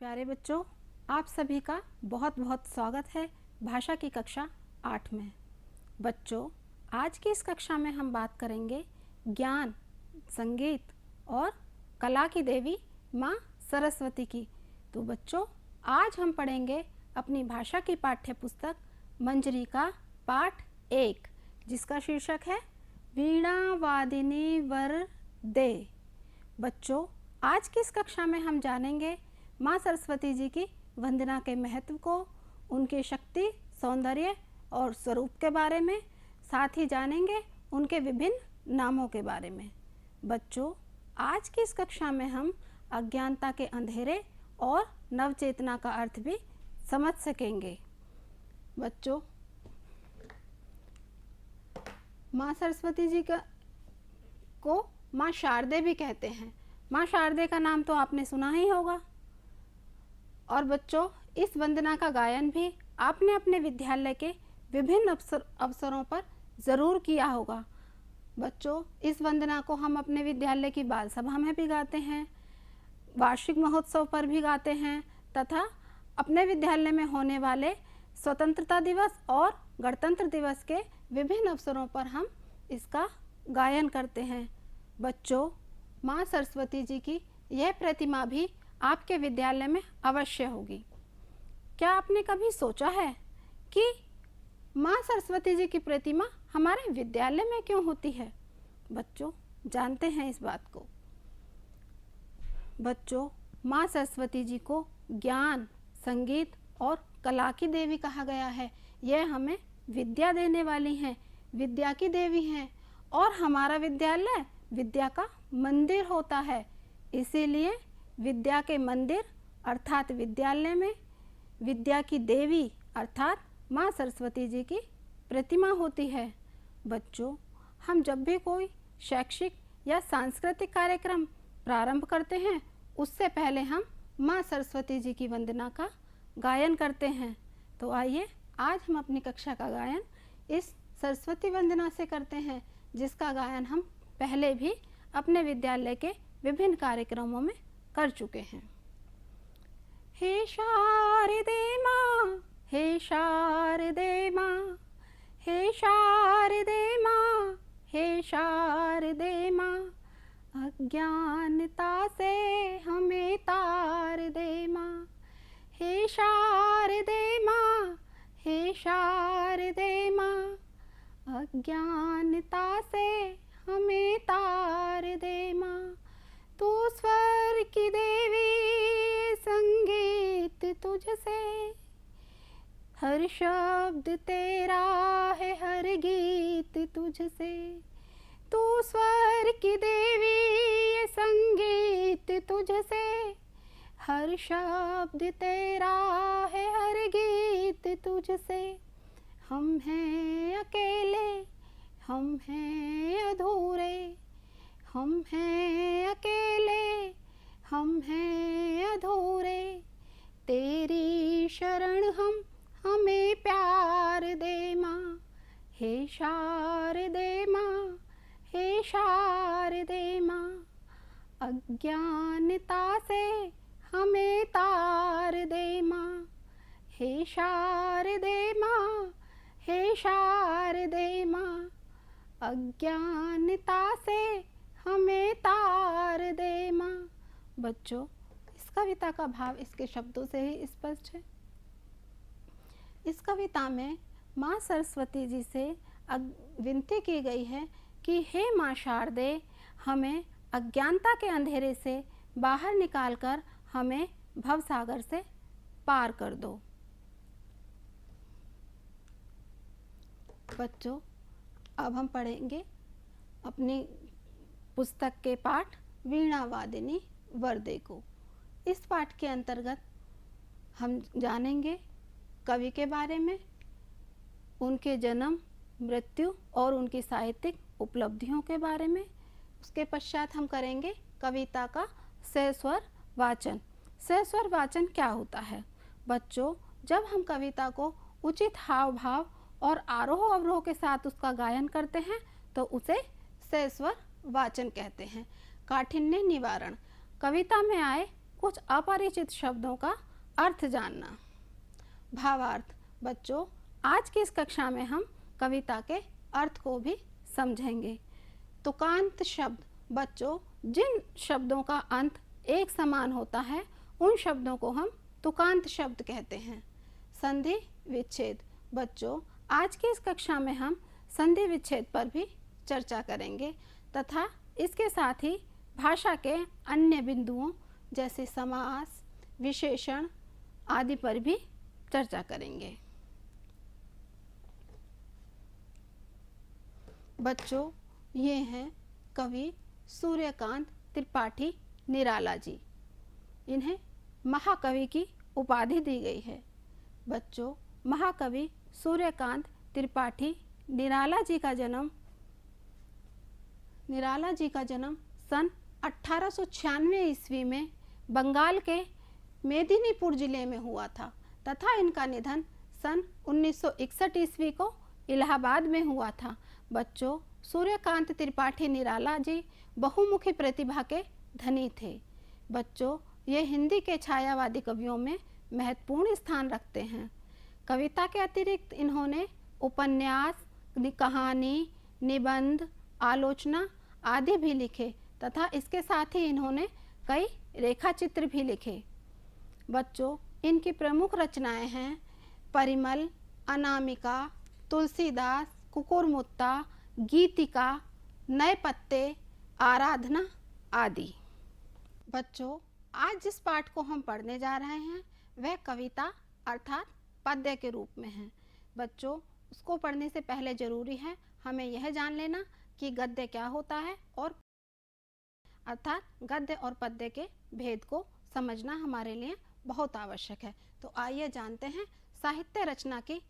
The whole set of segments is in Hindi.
प्यारे बच्चों, आप सभी का बहुत बहुत स्वागत है भाषा की कक्षा 8 में। बच्चों, आज की इस कक्षा में हम बात करेंगे ज्ञान, संगीत और कला की देवी माँ सरस्वती की। तो बच्चों, आज हम पढ़ेंगे अपनी भाषा की पाठ्य पुस्तक मंजरी का पाठ 1, जिसका शीर्षक है वीणा वादिनी वरदे। बच्चों, आज की इस कक्षा में हम जानेंगे माँ सरस्वती जी की वंदना के महत्व को, उनके शक्ति, सौंदर्य और स्वरूप के बारे में, साथ ही जानेंगे उनके विभिन्न नामों के बारे में। बच्चों, आज की इस कक्षा में हम अज्ञानता के अंधेरे और नवचेतना का अर्थ भी समझ सकेंगे। बच्चों, माँ सरस्वती जी को माँ शारदे भी कहते हैं। माँ शारदे का नाम तो आपने सुना ही होगा। और बच्चों, इस वंदना का गायन भी आपने अपने विद्यालय के विभिन्न अवसरों पर ज़रूर किया होगा। बच्चों, इस वंदना को हम अपने विद्यालय की बाल सभा में भी गाते हैं, वार्षिक महोत्सव पर भी गाते हैं तथा अपने विद्यालय में होने वाले स्वतंत्रता दिवस और गणतंत्र दिवस के विभिन्न अवसरों पर हम इसका गायन करते हैं। बच्चों, माँ सरस्वती जी की यह प्रतिमा भी आपके विद्यालय में अवश्य होगी। क्या आपने कभी सोचा है कि माँ सरस्वती जी की प्रतिमा हमारे विद्यालय में क्यों होती है? बच्चों, जानते हैं इस बात को। बच्चों, माँ सरस्वती जी को ज्ञान, संगीत और कला की देवी कहा गया है। यह हमें विद्या देने वाली हैं, विद्या की देवी हैं। और हमारा विद्यालय विद्या का मंदिर होता है, इसीलिए विद्या के मंदिर अर्थात विद्यालय में विद्या की देवी अर्थात माँ सरस्वती जी की प्रतिमा होती है। बच्चों, हम जब भी कोई शैक्षिक या सांस्कृतिक कार्यक्रम प्रारंभ करते हैं, उससे पहले हम माँ सरस्वती जी की वंदना का गायन करते हैं। तो आइए आज हम अपनी कक्षा का गायन इस सरस्वती वंदना से करते हैं, जिसका गायन हम पहले भी अपने विद्यालय के विभिन्न कार्यक्रमों में कर चुके हैं। हे शारदे माँ, हे शारदे माँ, हे शारदे माँ, हे शारदे माँ, अज्ञानता से हमें तार दे माँ। हे शारदे माँ, हे शारदे माँ, अज्ञानता से हमें तार दे माँ। तू स्वर की देवी, संगीत तुझसे, हर शब्द तेरा है, हर गीत तुझसे। तू स्वर की देवी, संगीत तुझसे, हर शब्द तेरा है, हर गीत तुझसे। हम हैं अकेले, हम हैं अधूरे, हम हैं अकेले, हम हैं अधूरे। तेरी शरण हम, हमें प्यार दे माँ। हे शारदे माँ, हे शारदे माँ, अज्ञानता से हमें तार दे माँ। हे शारदे माँ, हे शारदे माँ, अज्ञानता से हमें तार दे माँ। बच्चों, इस कविता का भाव इसके शब्दों से ही स्पष्ट है। इस कविता में माँ सरस्वती जी से विनती की गई है कि हे माँ शारदे, हमें अज्ञानता के अंधेरे से बाहर निकालकर हमें भवसागर से पार कर दो। बच्चों, अब हम पढ़ेंगे अपनी पुस्तक के पाठ वीणा वादिनी वरदे को। इस पाठ के अंतर्गत हम जानेंगे कवि के बारे में, उनके जन्म, मृत्यु और उनकी साहित्यिक उपलब्धियों के बारे में। उसके पश्चात हम करेंगे कविता का सहस्वर वाचन। सहस्वर वाचन क्या होता है? बच्चों, जब हम कविता को उचित हाव भाव और आरोह अवरोह के साथ उसका गायन करते हैं तो उसे सहस्वर वाचन कहते हैं। काठिन्य निवारण, कविता में आए कुछ अपरिचित शब्दों का अर्थ जानना। भावार्थ। बच्चों, आज की इस कक्षा में हम कविता के अर्थ को भी समझेंगे। तुकांत शब्द। बच्चों, जिन शब्दों का अंत एक समान होता है उन शब्दों को हम तुकांत शब्द कहते हैं। संधि विच्छेद। बच्चों, आज की इस कक्षा में हम संधि विच्छेद पर भी चर्चा करेंगे तथा इसके साथ ही भाषा के अन्य बिंदुओं जैसे समास, विशेषण आदि पर भी चर्चा करेंगे। बच्चों, ये हैं कवि सूर्यकांत त्रिपाठी निराला जी। इन्हें महाकवि की उपाधि दी गई है। बच्चों, महाकवि सूर्यकांत त्रिपाठी निराला जी का जन्म सन 1896 ईस्वी में बंगाल के मेदिनीपुर जिले में हुआ था तथा इनका निधन सन 1961 ईस्वी को इलाहाबाद में हुआ था। बच्चों, सूर्यकांत त्रिपाठी निराला जी बहुमुखी प्रतिभा के धनी थे। बच्चों, ये हिंदी के छायावादी कवियों में महत्वपूर्ण स्थान रखते हैं। कविता के अतिरिक्त इन्होंने उपन्यास, कहानी, निबंध, आलोचना आदि भी लिखे तथा इसके साथ ही इन्होंने कई रेखाचित्र भी लिखे। बच्चों, इनकी प्रमुख रचनाएं हैं परिमल, अनामिका, तुलसीदास, कुकुरमुत्ता, गीतिका, नए पत्ते, आराधना आदि। बच्चों, आज जिस पाठ को हम पढ़ने जा रहे हैं वह कविता अर्थात पद्य के रूप में है। बच्चों, उसको पढ़ने से पहले जरूरी है हमें यह जान लेना कि गद्य क्या होता है और अर्थात गद्य और पद्य के भेद को समझना हमारे लिए बहुत आवश्यक है। तो आइए जानते हैं साहित्य रचना की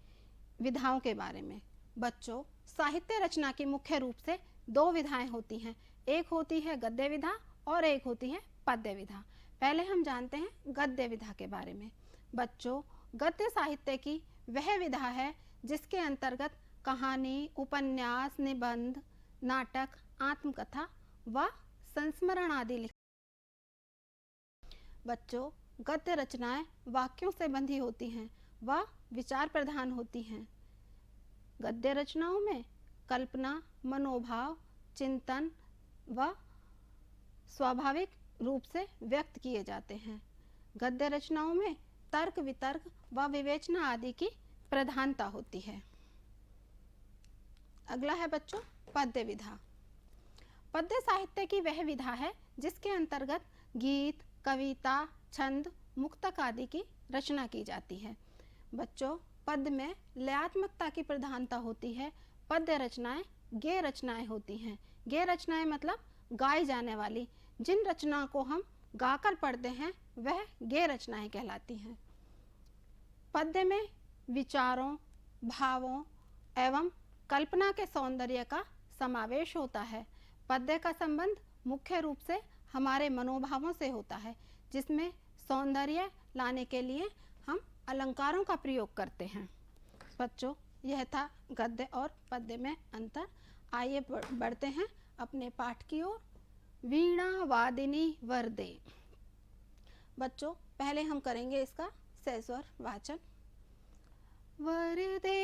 विधाओं के बारे में। बच्चों, साहित्य रचना की मुख्य रूप से दो विधाएं होती हैं। एक होती है गद्य विधा और एक होती है पद्य विधा। पहले हम जानते हैं गद्य विधा के बारे में। बच्चों, गद्य साहित्य की वह विधा है जिसके अंतर्गत कहानी, उपन्यास, निबंध, नाटक, आत्मकथा व संस्मरण आदि लिख। बच्चों, गद्य रचनाएं वाक्यों से बंधी होती हैं व विचार प्रधान होती हैं। गद्य रचनाओं में कल्पना, मनोभाव, चिंतन व स्वाभाविक रूप से व्यक्त किए जाते हैं। गद्य रचनाओं में तर्क, वितर्क व विवेचना आदि की प्रधानता होती है। अगला है बच्चों पद्य विधा। पद्य साहित्य की वह विधा है जिसके अंतर्गत गीत, कविता, छंद, मुक्तक आदि की रचना की जाती है। बच्चों, पद्य में लयात्मकता की प्रधानता होती है। पद्य रचनाएं गेय रचनाएं होती हैं। गेय रचनाएं मतलब गाई जाने वाली। जिन रचनाओं को हम गाकर पढ़ते हैं वह गेय रचनाएं कहलाती हैं। पद्य में विचारों, भावों एवं कल्पना के सौंदर्य का समावेश होता है। पद्य का संबंध मुख्य रूप से हमारे मनोभावों से होता है जिसमें सौंदर्य लाने के लिए हम अलंकारों का प्रयोग करते हैं। बच्चों, यह था गद्य और पद्य में अंतर। आइए बढ़ते हैं अपने पाठ की ओर। वीणा वादिनी वरदे। बच्चों, पहले हम करेंगे इसका सहस्वर वाचन। वरदे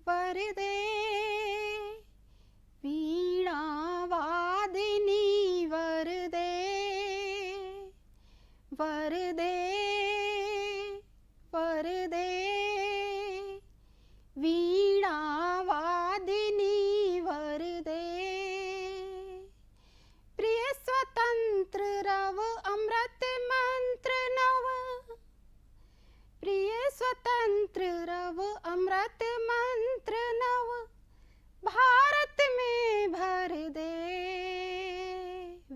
वरदे वीणा वादिनी वरदे वरदे वरदे वीणा वादिनी वरदे। प्रिय स्वतंत्र रव अमृत मंत्र नव। प्रिय स्वतंत्र रव अमृत मंत्र नव। भारत में भर दे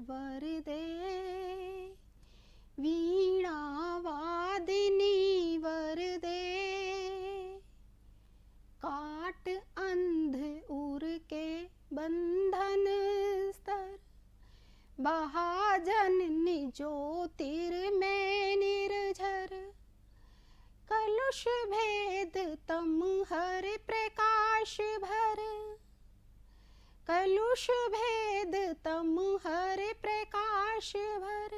वर दे वीणा वादिनी वर दे। काट अंध उर के बंधन स्तर। महाजन ज्योतिर में निर्झर। कलुष भेद तम हर प्रकाश भर। कलुष भेद तम हर प्रकाश भर,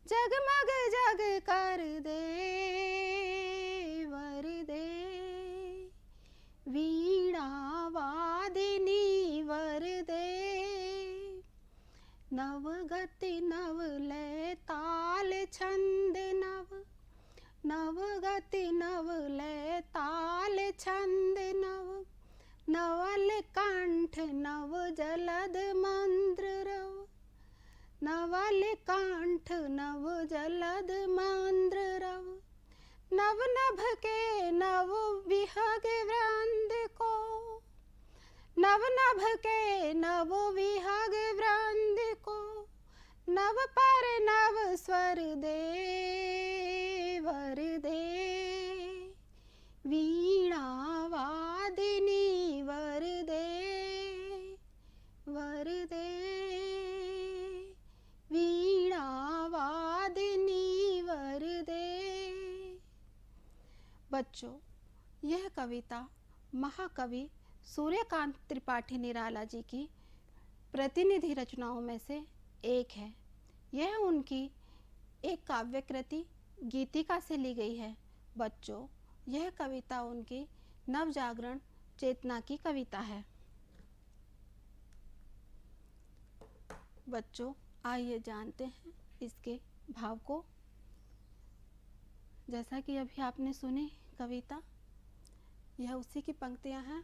जगमग जग कर दे वर दे। वीणा वादिनी वर दे, नव गति नव लय ताल छंद नव, नव गति नव लय ताल छंद नव, नवल कंठ नव जलद मंद्र रव, नवल कंठ नव जलद मंद्र रव। नव नभ के नव विहग वृंद को, नव नभ के नव विहग वृंद को, नव पर नव स्वर दे वर दे। वीणा वादिनी वर दे वर दे, वीणा वादिनी वर दे। बच्चों, यह कविता महाकवि सूर्यकांत त्रिपाठी निराला जी की प्रतिनिधि रचनाओं में से एक है। यह उनकी एक काव्य कृति गीतिका से ली गई है। बच्चों, यह कविता उनकी नवजागरण चेतना की कविता है। बच्चों, आइए जानते हैं इसके भाव को। जैसा कि अभी आपने सुनी कविता, यह उसी की पंक्तियां हैं।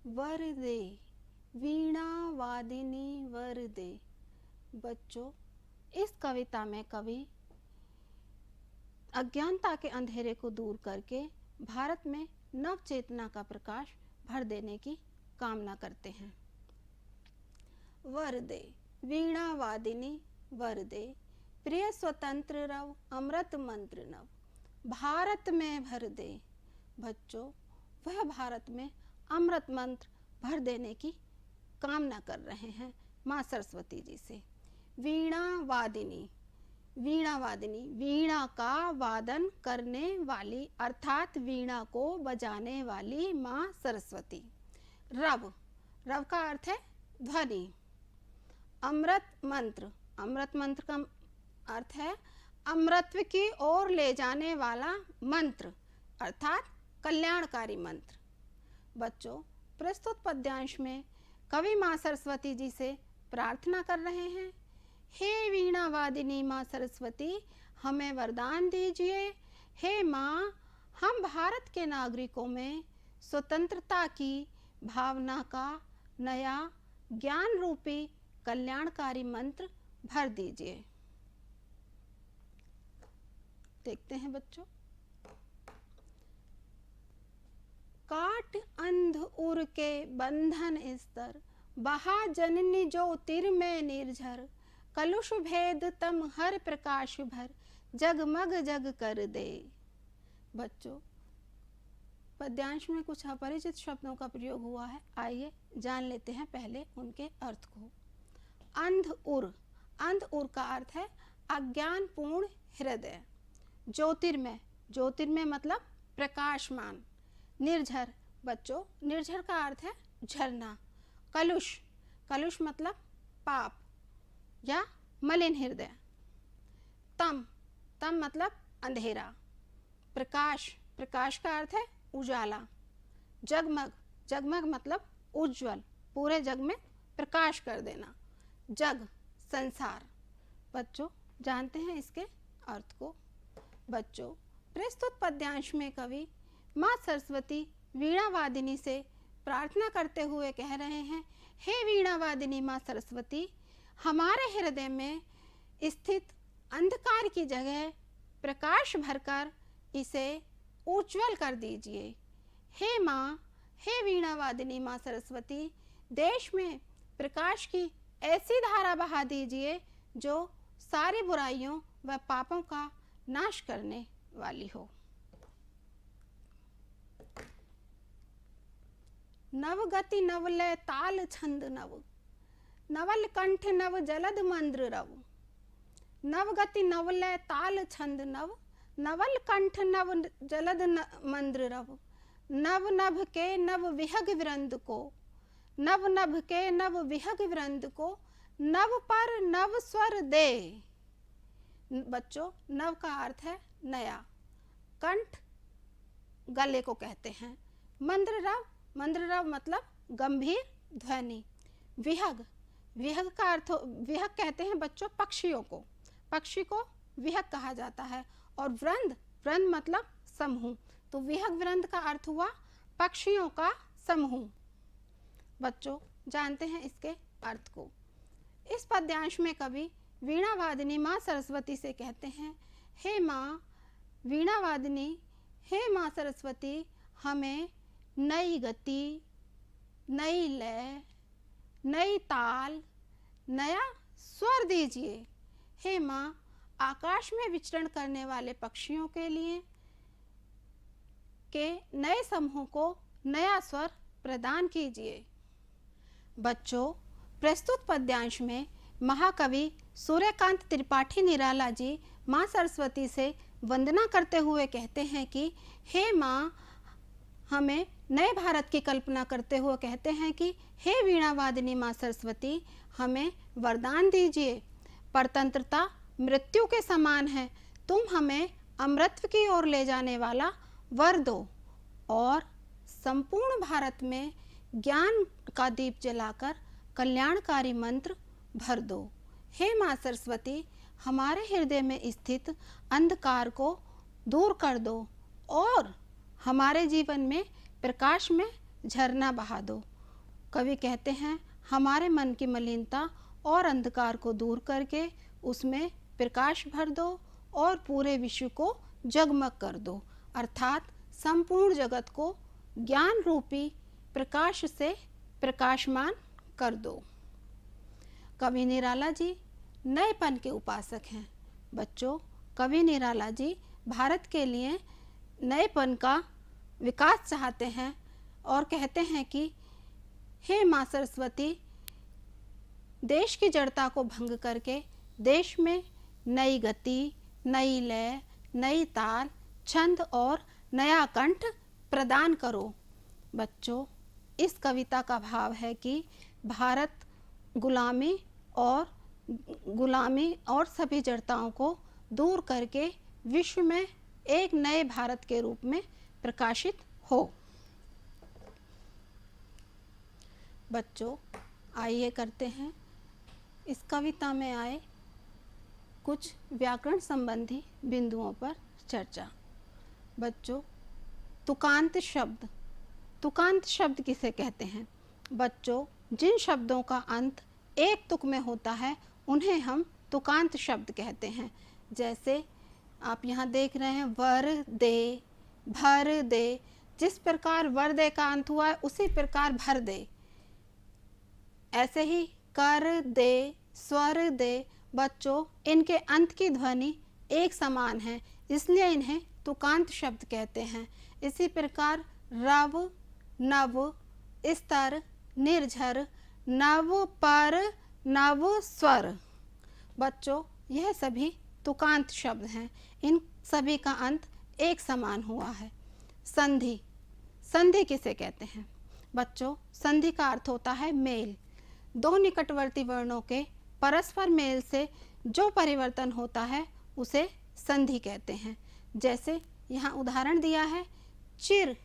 वर दे वीणा वादिनी वर दे। बच्चों, इस कविता में कवि अज्ञानता के अंधेरे को दूर करके भारत में नव चेतना का प्रकाश भर देने की कामना करते हैं। वर दे वीणा वादिनी वर दे, प्रिय स्वतंत्र रव अमृत मंत्र नव, भारत में भर दे। बच्चों, वह भारत में अमृत मंत्र भर देने की कामना कर रहे हैं माँ सरस्वती जी से। वीणा वादिनी, वीणा वादिनी, वीणा का वादन करने वाली अर्थात वीणा को बजाने वाली माँ सरस्वती। रव, रव का अर्थ है ध्वनि। अमृत मंत्र, अमृत मंत्र का अर्थ है अमृतत्व की ओर ले जाने वाला मंत्र अर्थात कल्याणकारी मंत्र। बच्चों, प्रस्तुत पद्यांश में कवि माँ सरस्वती जी से प्रार्थना कर रहे हैं, हे वीणा वादिनी माँ सरस्वती, हमें वरदान दीजिए। हे माँ, हम भारत के नागरिकों में स्वतंत्रता की भावना का नया ज्ञान रूपी कल्याणकारी मंत्र भर दीजिए। देखते हैं बच्चों। काट अंध उर के बंधन स्तर, बहा जननी जो तिर में निर्झर, कलुष भेद तम हर प्रकाश भर, जगमग जग कर दे। बच्चों, पद्यांश में कुछ अपरिचित शब्दों का प्रयोग हुआ है। आइए जान लेते हैं पहले उनके अर्थ को। अंध उर, अंध उर का अर्थ है अज्ञानपूर्ण हृदय। ज्योतिर्मय, ज्योतिर्मय मतलब प्रकाशमान। निर्झर, बच्चों निर्झर का अर्थ है झरना। कलुष, कलुष मतलब पाप या मलिन हृदय। तम, तम मतलब अंधेरा। प्रकाश, प्रकाश का अर्थ है उजाला। जगमग, जगमग मतलब उज्जवल, पूरे जग में प्रकाश कर देना। जग, संसार। बच्चों, जानते हैं इसके अर्थ को। बच्चों, प्रस्तुत पद्यांश में कवि माँ सरस्वती वीणा वादिनी से प्रार्थना करते हुए कह रहे हैं, हे वीणा वादिनी माँ सरस्वती, हमारे हृदय में स्थित अंधकार की जगह प्रकाश भरकर इसे उज्जवल कर दीजिए। हे माँ, हे वीणा वादिनी माँ सरस्वती, देश में प्रकाश की ऐसी धारा बहा दीजिए जो सारी बुराइयों व पापों का नाश करने वाली हो। नव गति नवलय ताल छंद नव, नवल कंठ नव जलद मंद्र रव। नव गति नवलय ताल छंद नव, नवल कंठ नव जलद मंद्र रव। नव नभ के नव विहग वृंद को, नभ नभ के नभ विहग वृंद को नव पर नव स्वर दे। बच्चों, नव का अर्थ है नया, कंठ गले को कहते हैं। मंद्ररव, मंद्ररव मतलब गंभीर ध्वनि। विहग, विहग का अर्थ, विहग कहते हैं बच्चों पक्षियों को, पक्षी को विहग कहा जाता है। और वृंद, वृंद मतलब समूह, तो विहग वृंद का अर्थ हुआ पक्षियों का समूह। बच्चों, जानते हैं इसके अर्थ को। इस पद्यांश में कवि वीणा वादिनी माँ सरस्वती से कहते हैं, हे माँ वीणा वादिनी, हे माँ सरस्वती, हमें नई गति, नई लय, नई ताल, नया स्वर दीजिए। हे माँ, आकाश में विचरण करने वाले पक्षियों के लिए के नए समूह को नया स्वर प्रदान कीजिए। बच्चों, प्रस्तुत पद्यांश में महाकवि सूर्यकांत त्रिपाठी निराला जी माँ सरस्वती से वंदना करते हुए कहते हैं कि हे माँ, हमें नए भारत की कल्पना करते हुए कहते हैं कि हे वीणा वादिनी माँ सरस्वती, हमें वरदान दीजिए। परतंत्रता मृत्यु के समान है, तुम हमें अमृतत्व की ओर ले जाने वाला वर दो और संपूर्ण भारत में ज्ञान का दीप जलाकर कल्याणकारी मंत्र भर दो। हे माँ सरस्वती, हमारे हृदय में स्थित अंधकार को दूर कर दो और हमारे जीवन में प्रकाश में झरना बहा दो। कवि कहते हैं, हमारे मन की मलिनता और अंधकार को दूर करके उसमें प्रकाश भर दो और पूरे विश्व को जगमग कर दो, अर्थात संपूर्ण जगत को ज्ञान रूपी प्रकाश से प्रकाशमान कर दो। कवि निराला जी नएपन के उपासक हैं। बच्चों, कवि निराला जी भारत के लिए नएपन का विकास चाहते हैं और कहते हैं कि हे माँ सरस्वती, देश की जड़ता को भंग करके देश में नई गति, नई लय, नई ताल, छंद और नया कंठ प्रदान करो। बच्चों, इस कविता का भाव है कि भारत गुलामी और सभी जड़ताओं को दूर करके विश्व में एक नए भारत के रूप में प्रकाशित हो। बच्चों, आइए करते हैं इस कविता में आए कुछ व्याकरण संबंधी बिंदुओं पर चर्चा। बच्चों, तुकांत शब्द, तुकांत शब्द किसे कहते हैं? बच्चों, जिन शब्दों का अंत एक तुक में होता है उन्हें हम तुकांत शब्द कहते हैं। जैसे आप यहाँ देख रहे हैं वर दे, भर दे, जिस प्रकार वर दे का अंत हुआ है उसी प्रकार भर दे। ऐसे ही कर दे, स्वर दे, बच्चों इनके अंत की ध्वनि एक समान है, इसलिए इन्हें तुकांत शब्द कहते हैं। इसी प्रकार रव, नव, स्तर, निर्झर, नव पर नव स्वर, बच्चों यह सभी तुकांत शब्द हैं। इन सभी का अंत एक समान हुआ है। संधि, संधि किसे कहते हैं? बच्चों, संधि का अर्थ होता है मेल। दो निकटवर्ती वर्णों के परस्पर मेल से जो परिवर्तन होता है उसे संधि कहते हैं। जैसे यहाँ उदाहरण दिया है, चिर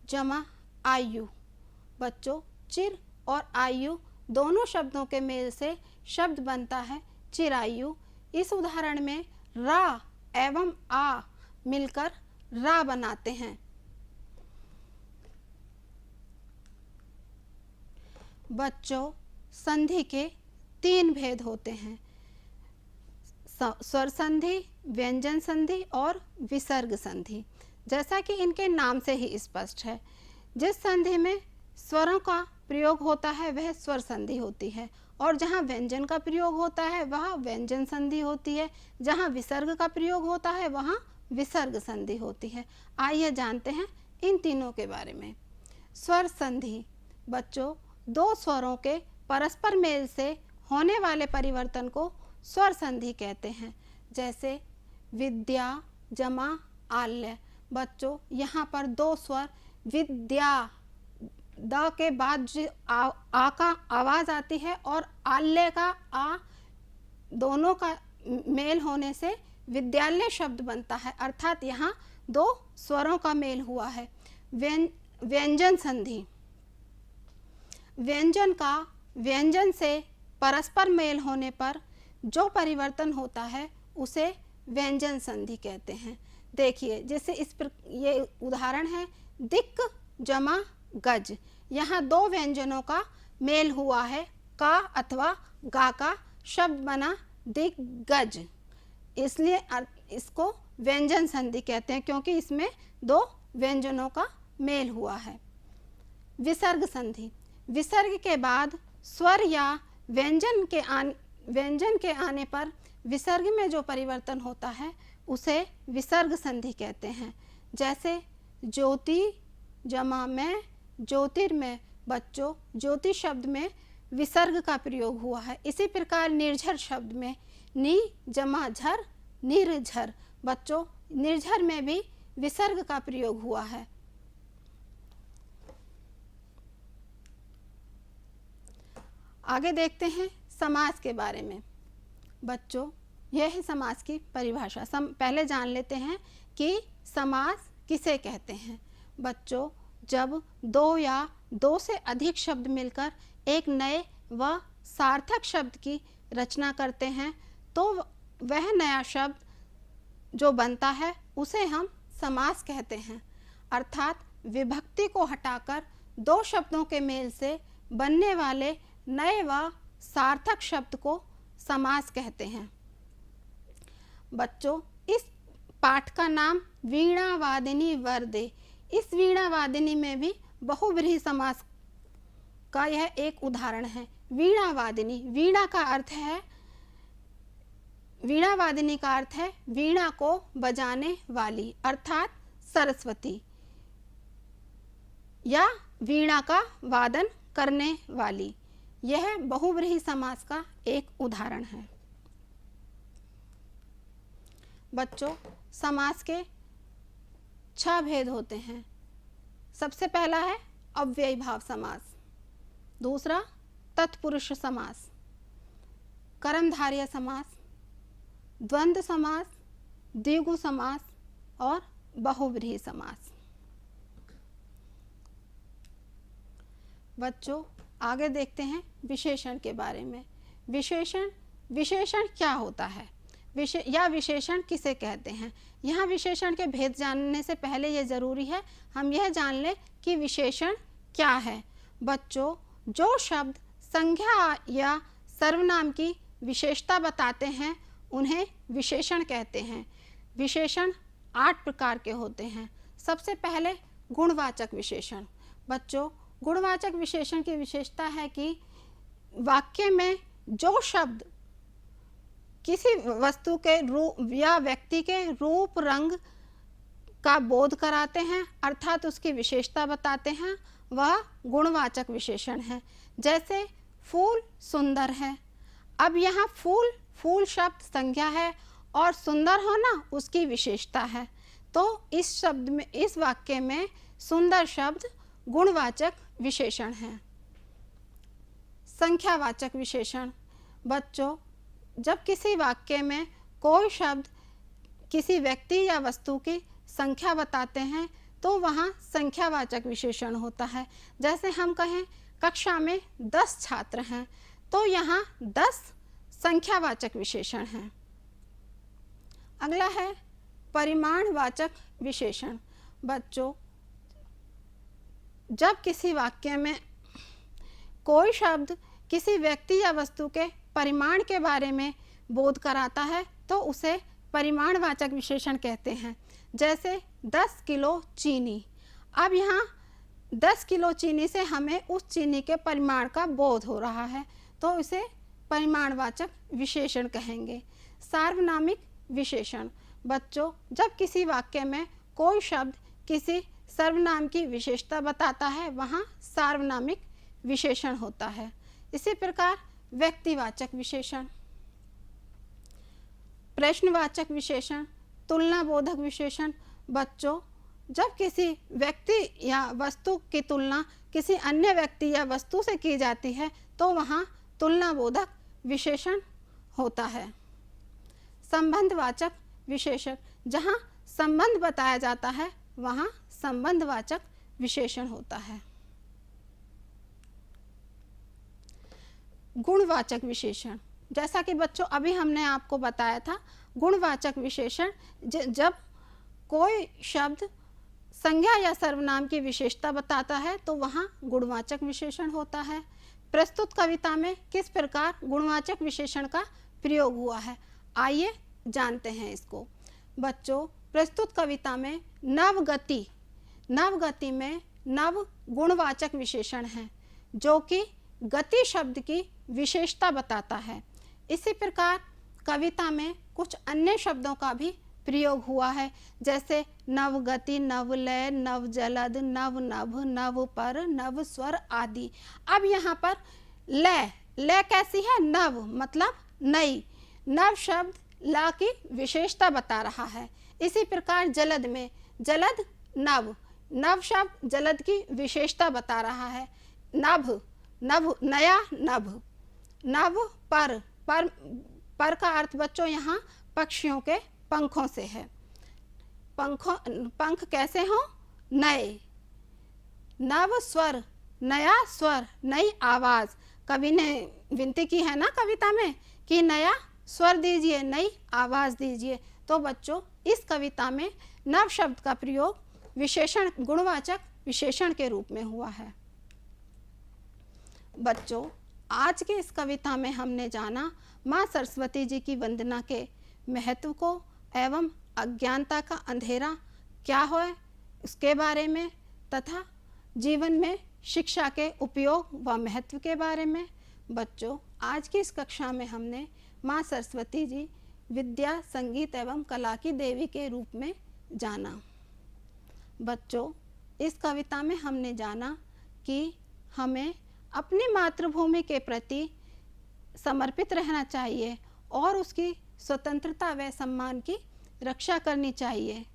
जमा आयु। बच्चों, चिर और आयु दोनों शब्दों के मेल से शब्द बनता है चिरायु। इस उदाहरण में रा एवं आ मिलकर रा बनाते हैं। बच्चों, संधि के तीन भेद होते हैं, स्वर संधि, व्यंजन संधि और विसर्ग संधि। जैसा कि इनके नाम से ही स्पष्ट है, जिस संधि में स्वरों का प्रयोग होता है वह स्वर संधि होती है और जहाँ व्यंजन का प्रयोग होता है वह व्यंजन संधि होती है, जहाँ विसर्ग का प्रयोग होता है वहाँ विसर्ग संधि होती है। आइए जानते हैं इन तीनों के बारे में। स्वर संधि, बच्चों दो स्वरों के परस्पर मेल से होने वाले परिवर्तन को स्वर संधि कहते हैं। जैसे विद्या जमा आल्य। बच्चों यहाँ पर दो स्वर विद्या द के बाद जो आ का आवाज़ आती है और आल्य का आ दोनों का मेल होने से विद्यालय शब्द बनता है, अर्थात यहाँ दो स्वरों का मेल हुआ है। व्यंजन संधि, व्यंजन का व्यंजन से परस्पर मेल होने पर जो परिवर्तन होता है उसे व्यंजन संधि कहते हैं। देखिए जैसे ये उदाहरण है, दिक् जमा गज, यहाँ दो व्यंजनों का मेल हुआ है, का अथवा गा का शब्द बना दिग्गज, इसलिए इसको व्यंजन संधि कहते हैं क्योंकि इसमें दो व्यंजनों का मेल हुआ है। विसर्ग संधि, विसर्ग के बाद स्वर या व्यंजन के आने पर विसर्ग में जो परिवर्तन होता है उसे विसर्ग संधि कहते हैं। जैसे ज्योति जमा में ज्योतिर्मय, बच्चों ज्योति शब्द में विसर्ग का प्रयोग हुआ है। इसी प्रकार निर्झर शब्द में नी जमा झर निर्झर, बच्चों निर्झर में भी विसर्ग का प्रयोग हुआ है। आगे देखते हैं समास के बारे में। बच्चों यह है समास की परिभाषा। पहले जान लेते हैं कि समास किसे कहते हैं। बच्चों जब दो या दो से अधिक शब्द मिलकर एक नए व सार्थक शब्द की रचना करते हैं तो वह नया शब्द जो बनता है उसे हम समास कहते हैं, अर्थात विभक्ति को हटाकर दो शब्दों के मेल से बनने वाले नए व सार्थक शब्द को समास कहते हैं। बच्चों इस पाठ का नाम वीणा वादिनी वरदे, इस वीणा वादिनी में भी बहुव्रीहि समास का यह एक उदाहरण है। वीणा वादिनी, वीणा का अर्थ है, वीणा वादिनी का अर्थ है वीणा को बजाने वाली, अर्थात सरस्वती, या वीणा का वादन करने वाली। यह बहुव्रीहि समास का एक उदाहरण है। बच्चों समास के 6 भेद होते हैं। सबसे पहला है अव्ययी भाव समास, दूसरा तत्पुरुष समास, कर्मधारय समास, द्वंद्व समास, द्विगु समास और बहुव्रीहि समास। बच्चों आगे देखते हैं विशेषण के बारे में। विशेषण क्या होता है या विशेषण किसे कहते हैं। यहाँ विशेषण के भेद जानने से पहले ये ज़रूरी है हम यह जान लें कि विशेषण क्या है। बच्चों जो शब्द संज्ञा या सर्वनाम की विशेषता बताते हैं उन्हें विशेषण कहते हैं। विशेषण 8 प्रकार के होते हैं। सबसे पहले गुणवाचक विशेषण। बच्चों गुणवाचक विशेषण की विशेषता है कि वाक्य में जो शब्द किसी वस्तु के रूप या व्यक्ति के रूप रंग का बोध कराते हैं, अर्थात उसकी विशेषता बताते हैं, वह गुणवाचक विशेषण है। जैसे फूल सुंदर है। अब यहाँ फूल शब्द संज्ञा है और सुंदर होना उसकी विशेषता है, तो इस शब्द में, इस वाक्य में सुंदर शब्द गुणवाचक विशेषण है। संख्यावाचक विशेषण। बच्चों जब किसी वाक्य में कोई शब्द किसी व्यक्ति या वस्तु की संख्या बताते हैं तो वहाँ संख्यावाचक विशेषण होता है। जैसे हम कहें कक्षा में 10 छात्र हैं तो यहाँ 10 संख्यावाचक विशेषण हैं। अगला है परिमाणवाचक विशेषण। बच्चों जब किसी वाक्य में कोई शब्द किसी व्यक्ति या वस्तु के परिमाण के बारे में बोध कराता है तो उसे परिमाणवाचक विशेषण कहते हैं। जैसे 10 किलो चीनी। अब यहाँ 10 किलो चीनी से हमें उस चीनी के परिमाण का बोध हो रहा है तो इसे परिमाणवाचक विशेषण कहेंगे। सार्वनामिक विशेषण। बच्चों जब किसी वाक्य में कोई शब्द किसी सर्वनाम की विशेषता बताता है वहाँ सार्वनामिक विशेषण होता है। इसी प्रकार व्यक्तिवाचक विशेषण, प्रश्नवाचक विशेषण, तुलनाबोधक विशेषण। बच्चों जब किसी व्यक्ति या वस्तु की तुलना किसी अन्य व्यक्ति या वस्तु से की जाती है तो वहाँ तुलनाबोधक विशेषण होता है। संबंधवाचक विशेषण, जहाँ संबंध बताया जाता है वहाँ संबंधवाचक विशेषण होता है। गुणवाचक विशेषण, जैसा कि बच्चों अभी हमने आपको बताया था, गुणवाचक विशेषण जब कोई शब्द संज्ञा या सर्वनाम की विशेषता बताता है तो वहाँ गुणवाचक विशेषण होता है। प्रस्तुत कविता में किस प्रकार गुणवाचक विशेषण का प्रयोग हुआ है, आइए जानते हैं इसको। बच्चों, प्रस्तुत कविता में नवगति, नवगति में नव गुणवाचक विशेषण है जो कि गति शब्द की विशेषता बताता है। इसी प्रकार कविता में कुछ अन्य शब्दों का भी प्रयोग हुआ है, जैसे नवगति, नवलय, नवजलद, नवनभ, नवपर, नवस्वर आदि। अब यहाँ पर लय, लय कैसी है, नव मतलब नई, नव शब्द ला की विशेषता बता रहा है। इसी प्रकार जलद में जलद नव, नव शब्द जलद की विशेषता बता रहा है। नभ, नभ नया, नभ, नव पर, पर का अर्थ बच्चों यहाँ पक्षियों के पंखों से है। पंख कैसे हों, नए। नव स्वर, नया स्वर, नई आवाज। कवि ने विनती की है ना कविता में कि नया स्वर दीजिए, नई आवाज दीजिए। तो बच्चों इस कविता में नव शब्द का प्रयोग विशेषण, गुणवाचक विशेषण के रूप में हुआ है। बच्चों, आज की इस कविता में हमने जाना माँ सरस्वती जी की वंदना के महत्व को एवं अज्ञानता का अंधेरा क्या है उसके बारे में, तथा जीवन में शिक्षा के उपयोग व महत्व के बारे में। बच्चों, आज की इस कक्षा में हमने माँ सरस्वती जी विद्या, संगीत एवं कला की देवी के रूप में जाना। बच्चों, इस कविता में हमने जाना कि हमें अपनी मातृभूमि के प्रति समर्पित रहना चाहिए और उसकी स्वतंत्रता व सम्मान की रक्षा करनी चाहिए।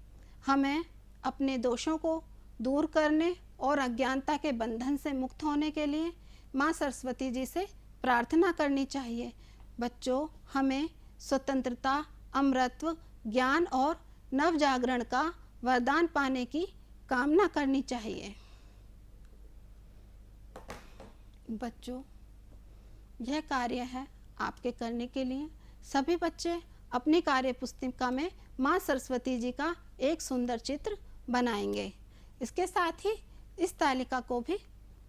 हमें अपने दोषों को दूर करने और अज्ञानता के बंधन से मुक्त होने के लिए माँ सरस्वती जी से प्रार्थना करनी चाहिए। बच्चों, हमें स्वतंत्रता, अमरत्व, ज्ञान और नव जागरण का वरदान पाने की कामना करनी चाहिए। बच्चों, यह कार्य है आपके करने के लिए। सभी बच्चे अपनी कार्य पुस्तिका में माँ सरस्वती जी का एक सुंदर चित्र बनाएंगे। इसके साथ ही इस तालिका को भी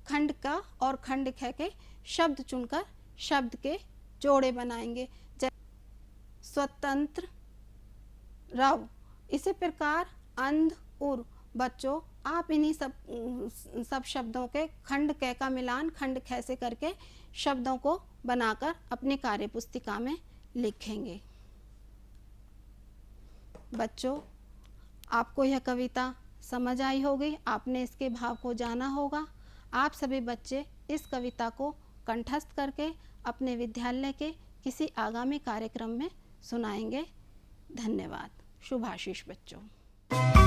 खंड का और खंड ख के शब्द चुनकर शब्द के जोड़े बनाएंगे। स्वतंत्र रव, इसी प्रकार अंध उर। बच्चों, आप इन्हीं सब शब्दों के खंड क का मिलान खंड ख से करके शब्दों को बनाकर अपनी कार्य पुस्तिका में लिखेंगे। बच्चों, आपको यह कविता समझ आई होगी, आपने इसके भाव को जाना होगा। आप सभी बच्चे इस कविता को कंठस्थ करके अपने विद्यालय के किसी आगामी कार्यक्रम में सुनाएंगे। धन्यवाद। शुभाशीष बच्चों।